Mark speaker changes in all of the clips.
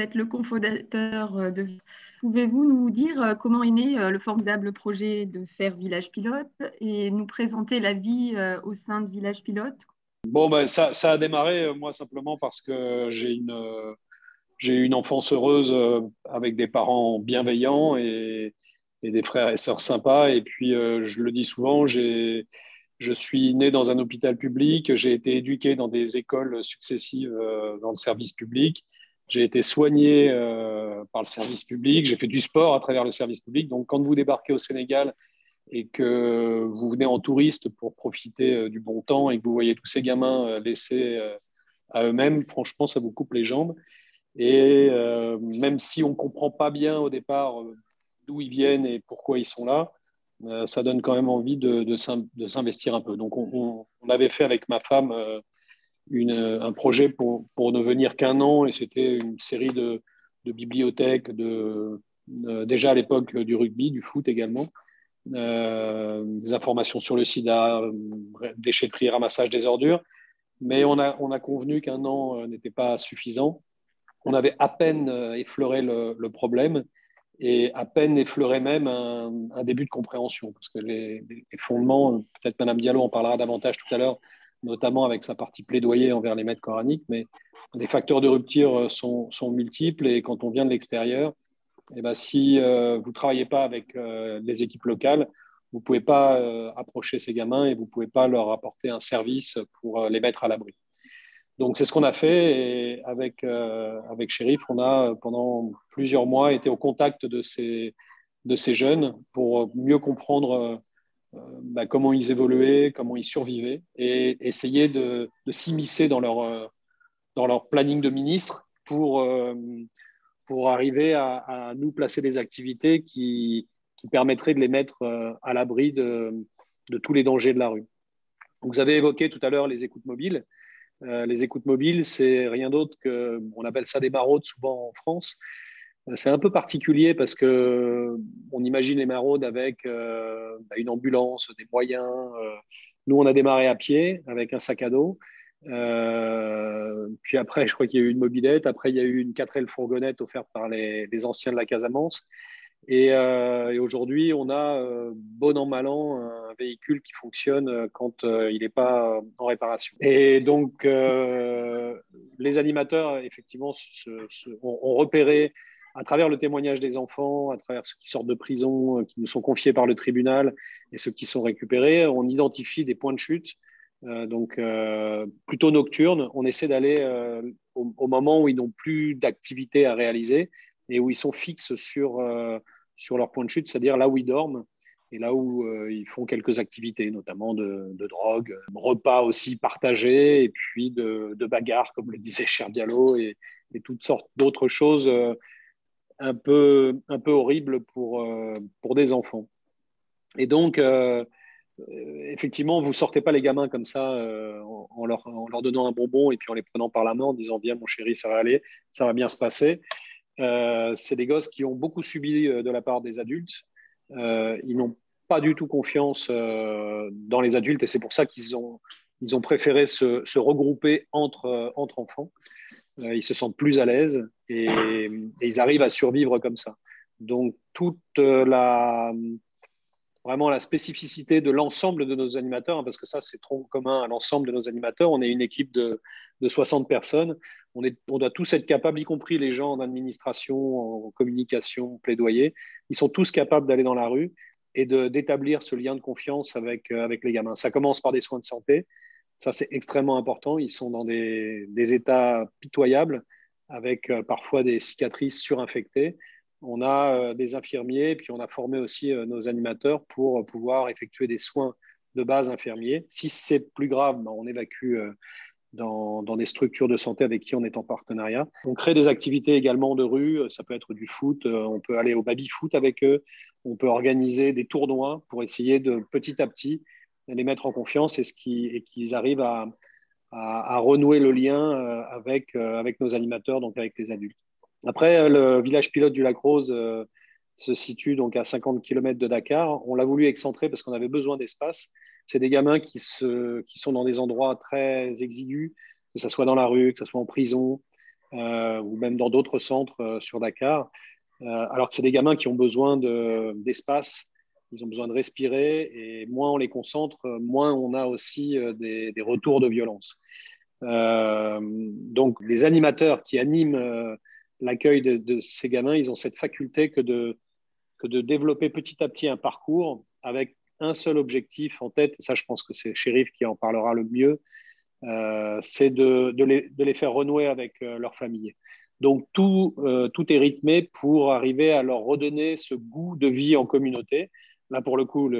Speaker 1: êtes le cofondateur de... Pouvez-vous nous dire comment est né le formidable projet de faire Village Pilote et nous présenter la vie au sein de Village Pilote?
Speaker 2: Bon, ben, ça a démarré, moi, simplement parce que j'ai eu une enfance heureuse avec des parents bienveillants et des frères et sœurs sympas. Et puis, je le dis souvent, je suis né dans un hôpital public, j'ai été éduqué dans des écoles successives dans le service public, j'ai été soigné par le service public, j'ai fait du sport à travers le service public. Donc, quand vous débarquez au Sénégal et que vous venez en touriste pour profiter du bon temps et que vous voyez tous ces gamins laissés à eux-mêmes, franchement, ça vous coupe les jambes. Et même si on ne comprend pas bien au départ d'où ils viennent et pourquoi ils sont là, ça donne quand même envie de s'investir un peu. Donc, on avait fait avec ma femme un projet pour ne venir qu'un an, et c'était une série de bibliothèques, déjà à l'époque du rugby, du foot également, des informations sur le sida, déchetterie, ramassage des ordures. Mais on a convenu qu'un an n'était pas suffisant. On avait à peine effleuré le problème et à peine effleuré même un début de compréhension. Parce que les fondements, peut-être Mme Diallo en parlera davantage tout à l'heure, notamment avec sa partie plaidoyer envers les maîtres coraniques, mais les facteurs de rupture sont multiples, et quand on vient de l'extérieur, eh ben, si vous ne travaillez pas avec les équipes locales, vous ne pouvez pas approcher ces gamins et vous ne pouvez pas leur apporter un service pour les mettre à l'abri. Donc, c'est ce qu'on a fait, et avec Chérif, on a pendant plusieurs mois été au contact de ces jeunes pour mieux comprendre comment ils évoluaient, comment ils survivaient, et essayer de s'immiscer dans leur planning de ministre pour arriver à nous placer des activités qui permettraient de les mettre à l'abri de tous les dangers de la rue. Vous avez évoqué tout à l'heure les écoutes mobiles. Les écoutes mobiles, c'est rien d'autre que, on appelle ça des maraudes souvent en France. C'est un peu particulier parce que on imagine les maraudes avec une ambulance, des moyens. Nous, on a démarré à pied avec un sac à dos. Puis après, je crois qu'il y a eu une mobilette. Après, il y a eu une 4L fourgonnette offerte par les anciens de la Casamance. Et aujourd'hui, on a, bon an, mal an, un véhicule qui fonctionne quand il n'est pas en réparation. Et donc, les animateurs, effectivement, ont repéré, à travers le témoignage des enfants, à travers ceux qui sortent de prison, qui nous sont confiés par le tribunal, et ceux qui sont récupérés, on identifie des points de chute. Donc, plutôt nocturnes. On essaie d'aller au moment où ils n'ont plus d'activité à réaliser et où ils sont fixes sur leur point de chute, c'est-à-dire là où ils dorment et là où ils font quelques activités, notamment de drogue, repas aussi partagés, et puis de bagarres, comme le disait Cher Diallo, et toutes sortes d'autres choses un peu horribles pour des enfants. Et donc, effectivement, vous ne sortez pas les gamins comme ça en leur donnant un bonbon et puis en les prenant par la main en disant « Viens mon chéri, ça va aller, ça va bien se passer ». C'est des gosses qui ont beaucoup subi de la part des adultes. Ils n'ont pas du tout confiance dans les adultes, et c'est pour ça ils ont préféré se regrouper entre enfants. Ils se sentent plus à l'aise, et ils arrivent à survivre comme ça. Donc, toute vraiment la spécificité de l'ensemble de nos animateurs, hein, parce que ça, c'est trop commun à l'ensemble de nos animateurs. On est une équipe de 60 personnes. On doit tous être capables, y compris les gens en administration, en communication, plaidoyer. Ils sont tous capables d'aller dans la rue et d'établir ce lien de confiance avec les gamins. Ça commence par des soins de santé. Ça, c'est extrêmement important. Ils sont dans des états pitoyables, avec parfois des cicatrices surinfectées. On a des infirmiers, puis on a formé aussi nos animateurs pour pouvoir effectuer des soins de base infirmiers. Si c'est plus grave, on évacue dans des structures de santé avec qui on est en partenariat. On crée des activités également de rue, ça peut être du foot, on peut aller au baby-foot avec eux, on peut organiser des tournois pour essayer de petit à petit les mettre en confiance et qu'ils arrivent à renouer le lien avec nos animateurs, donc avec les adultes. Après, le village pilote du Lac-Rose se situe donc à 50 km de Dakar. On l'a voulu excentrer parce qu'on avait besoin d'espace. C'est des gamins qui sont dans des endroits très exigus, que ce soit dans la rue, que ce soit en prison, ou même dans d'autres centres sur Dakar, alors que c'est des gamins qui ont besoin d'espace, ils ont besoin de respirer, et moins on les concentre, moins on a aussi des retours de violence. Donc, les animateurs qui animent l'accueil de ces gamins, ils ont cette faculté que de développer petit à petit un parcours avec un seul objectif en tête. Ça, je pense que c'est Chérif qui en parlera le mieux. C'est de les faire renouer avec leur famille. Donc, tout est rythmé pour arriver à leur redonner ce goût de vie en communauté. Là, pour le coup,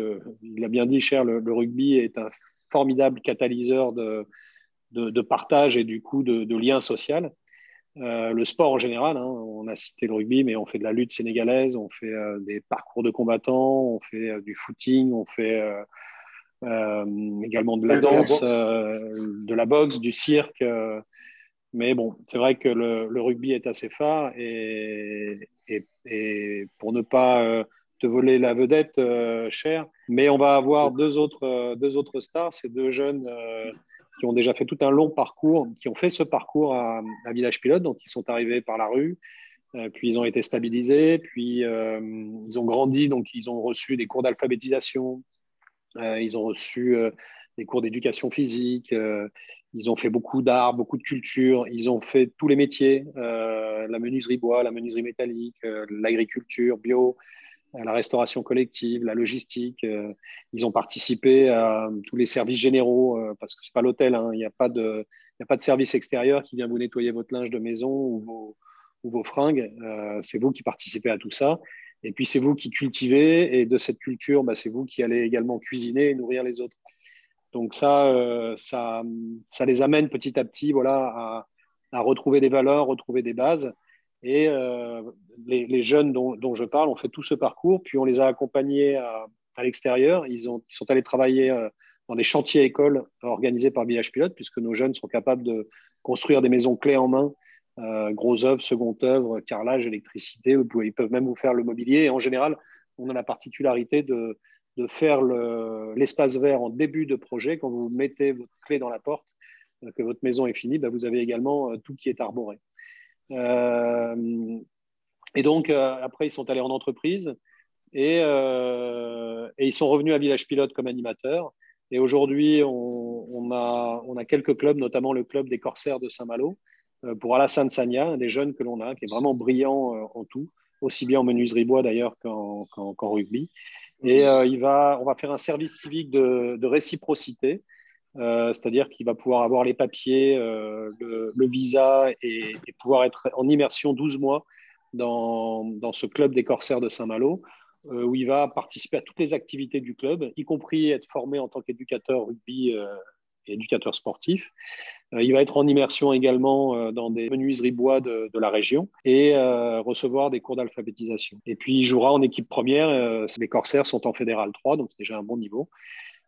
Speaker 2: il a bien dit, Cher, le rugby est un formidable catalyseur de partage et du coup de lien social. Le sport en général, hein, on a cité le rugby, mais on fait de la lutte sénégalaise, on fait des parcours de combattants, on fait du footing, on fait également de la danse, de la boxe, du cirque. Mais bon, c'est vrai que le rugby est assez phare et pour ne pas te voler la vedette, Cher, mais on va avoir deux autres stars, ces deux jeunes qui ont déjà fait tout un long parcours, qui ont fait ce parcours à Village Pilote, donc ils sont arrivés par la rue, puis ils ont été stabilisés, puis ils ont grandi, donc ils ont reçu des cours d'alphabétisation, ils ont reçu des cours d'éducation physique, ils ont fait beaucoup d'art, beaucoup de culture, ils ont fait tous les métiers, la menuiserie bois, la menuiserie métallique, l'agriculture bio, la restauration collective, la logistique. Ils ont participé à tous les services généraux, parce que c'est pas l'hôtel, hein, il n'y a pas de service extérieur qui vient vous nettoyer votre linge de maison ou vos fringues. C'est vous qui participez à tout ça. Et puis, c'est vous qui cultivez. Et de cette culture, bah, c'est vous qui allez également cuisiner et nourrir les autres. Donc, ça les amène petit à petit, voilà, à retrouver des valeurs, retrouver des bases. Et les jeunes dont je parle ont fait tout ce parcours, puis on les a accompagnés à l'extérieur. Ils sont allés travailler dans des chantiers écoles organisés par Village Pilote, puisque nos jeunes sont capables de construire des maisons clés en main, gros œuvre, second œuvre, carrelage, électricité. Ils peuvent même vous faire le mobilier. Et en général, on a la particularité de faire l'espace vert en début de projet. Quand vous mettez votre clé dans la porte, que votre maison est finie, bah, vous avez également tout qui est arboré. Et donc, après, ils sont allés en entreprise et ils sont revenus à Village Pilote comme animateurs. Et aujourd'hui, on a quelques clubs, notamment le club des Corsaires de Saint-Malo, pour Alassane Sagna, un des jeunes que l'on a, qui est vraiment brillant en tout, aussi bien en menuiserie bois d'ailleurs qu'en rugby. Et on va faire un service civique de réciprocité, c'est-à-dire qu'il va pouvoir avoir les papiers, le visa et pouvoir être en immersion 12 mois dans ce club des Corsaires de Saint-Malo, où il va participer à toutes les activités du club, y compris être formé en tant qu'éducateur rugby et éducateur sportif. Il va être en immersion également dans des menuiseries bois de la région et recevoir des cours d'alphabétisation. Et puis, il jouera en équipe première. Les Corsaires sont en Fédéral 3, donc c'est déjà un bon niveau.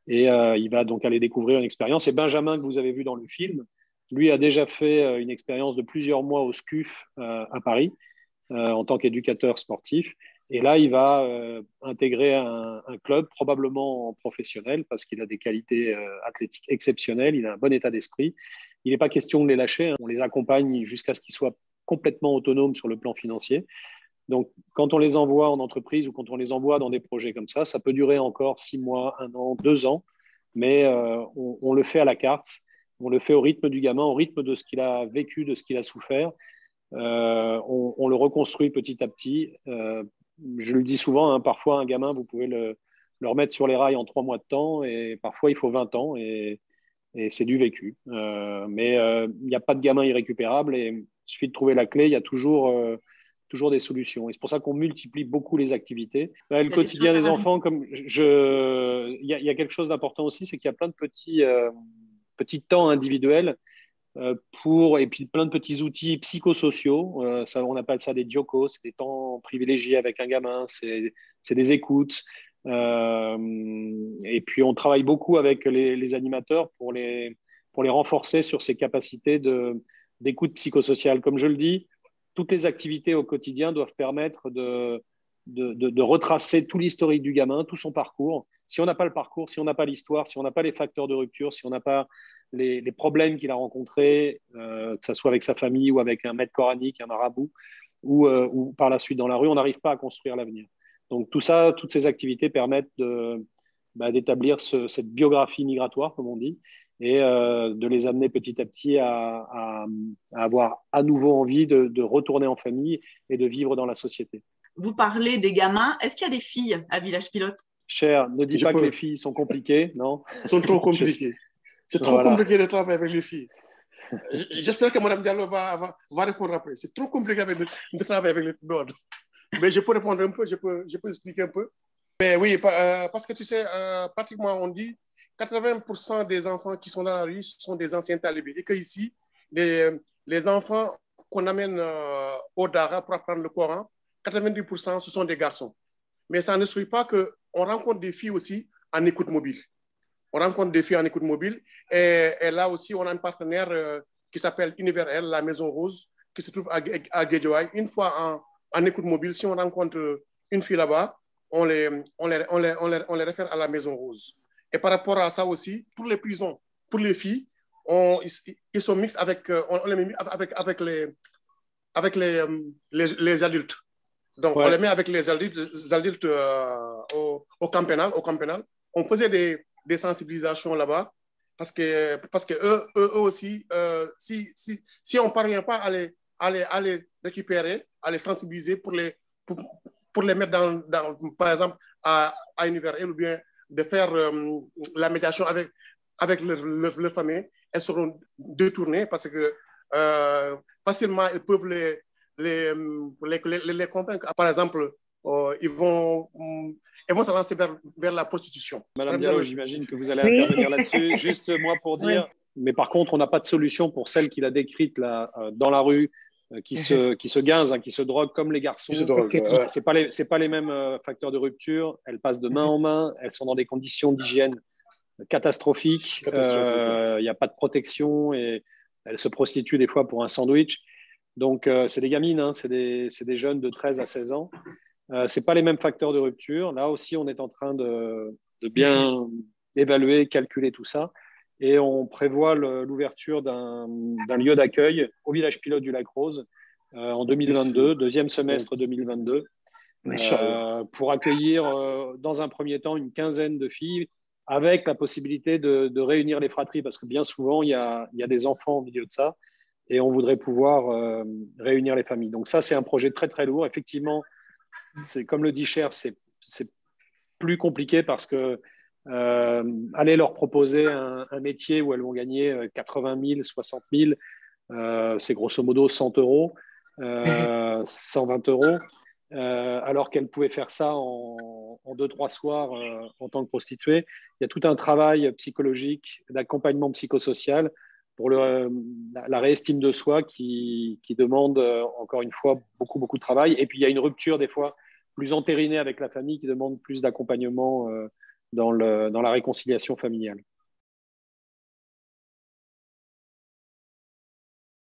Speaker 2: Et il va donc aller découvrir une expérience. Et Benjamin, que vous avez vu dans le film, lui a déjà fait une expérience de plusieurs mois au SCUF à Paris en tant qu'éducateur sportif. Et là, il va intégrer un club probablement professionnel parce qu'il a des qualités athlétiques exceptionnelles, il a un bon état d'esprit. Il n'est pas question de les lâcher, hein. On les accompagne jusqu'à ce qu'ils soient complètement autonomes sur le plan financier. Donc, quand on les envoie en entreprise ou quand on les envoie dans des projets comme ça peut durer encore 6 mois, 1 an, 2 ans, mais on le fait à la carte, on le fait au rythme du gamin, au rythme de ce qu'il a vécu, de ce qu'il a souffert. On le reconstruit petit à petit. Je le dis souvent, hein, parfois un gamin, vous pouvez le remettre sur les rails en 3 mois de temps et parfois il faut 20 ans et c'est du vécu. Mais il n'y a pas de gamin irrécupérable et il suffit de trouver la clé, il y a toujours des solutions. Et c'est pour ça qu'on multiplie beaucoup les activités. Le quotidien des enfants, il y a quelque chose d'important aussi, c'est qu'il y a plein de petits temps individuels et puis plein de petits outils psychosociaux. On appelle ça des jokos, c'est des temps privilégiés avec un gamin, c'est des écoutes. Et puis on travaille beaucoup avec les animateurs pour les renforcer sur ces capacités d'écoute psychosociale. Comme je le dis, toutes les activités au quotidien doivent permettre de retracer tout l'historique du gamin, tout son parcours. Si on n'a pas le parcours, si on n'a pas l'histoire, si on n'a pas les facteurs de rupture, si on n'a pas les problèmes qu'il a rencontrés, que ce soit avec sa famille ou avec un maître coranique, un marabout, ou par la suite dans la rue, on n'arrive pas à construire l'avenir. Donc tout ça, toutes ces activités permettent d'établir cette biographie migratoire, comme on dit, et de les amener petit à petit à avoir à nouveau envie de retourner en famille et de vivre dans la société.
Speaker 3: Vous parlez des gamins. Est-ce qu'il y a des filles à Village Pilote?
Speaker 2: Cher, ne dis pas que les filles sont compliquées, non?
Speaker 4: Elles sont trop compliquées. C'est trop compliqué de travailler avec les filles. J'espère que Mme Diallo va répondre après. C'est trop compliqué de travailler avec les filles. Mais je peux répondre un peu, je peux expliquer un peu. Mais oui, parce que tu sais, pratiquement on dit 80% des enfants qui sont dans la rue sont des anciens talibés. Et qu'ici, les enfants qu'on amène au Dara pour apprendre le Coran, 90% ce sont des garçons. Mais ça ne suit pas qu'on rencontre des filles aussi en écoute mobile. On rencontre des filles en écoute mobile. Et là aussi, on a un partenaire qui s'appelle Univers L, la Maison Rose, qui se trouve à Guédiawaye. Une fois en écoute mobile, si on rencontre une fille là-bas, on les réfère à la Maison Rose. Et par rapport à ça aussi, pour les prisons, pour les filles, ils sont mixtes on les met avec les adultes. Donc, on les met avec les adultes au camp pénal. On faisait des sensibilisations là-bas parce que eux aussi, si on ne parvient pas à les récupérer, à les sensibiliser pour les mettre par exemple, à Univers L ou bien de faire la médiation avec leur famille, elles seront détournées parce que facilement, ils peuvent les convaincre. Par exemple, ils vont se lancer vers la prostitution.
Speaker 2: Madame Diallo, j'imagine que vous allez intervenir là-dessus. Juste moi pour dire, mais par contre, on n'a pas de solution pour celle qu'il a décrite là, dans la rue, qui se guinzent, qui se droguent comme les garçons. C'est pas les mêmes facteurs de rupture. Elles passent de main en main. Elles sont dans des conditions d'hygiène catastrophiques. Il n'y a pas de protection et elles se prostituent des fois pour un sandwich. Donc, c'est des gamines, c'est des jeunes de 13 à 16 ans. Ce pas les mêmes facteurs de rupture. Là aussi, on est en train de bien évaluer, calculer tout ça. Et on prévoit l'ouverture d'un lieu d'accueil au village pilote du Lac Rose en 2022, deuxième semestre 2022, pour accueillir dans un premier temps une quinzaine de filles avec la possibilité de réunir les fratries, parce que bien souvent, il y a des enfants au milieu de ça, et on voudrait pouvoir réunir les familles. Donc ça, c'est un projet très, très lourd. Effectivement, c'est comme le dit Cher, c'est plus compliqué parce que aller leur proposer un métier où elles vont gagner 80 000, 60 000, c'est grosso modo 100 euros, 120 euros, alors qu'elles pouvaient faire ça en 2-3 soirs en tant que prostituées. Il y a tout un travail psychologique, d'accompagnement psychosocial pour la réestime de soi qui demande, encore une fois, beaucoup, beaucoup de travail. Et puis, il y a une rupture, des fois, plus entérinée avec la famille qui demande plus d'accompagnement dans la réconciliation familiale.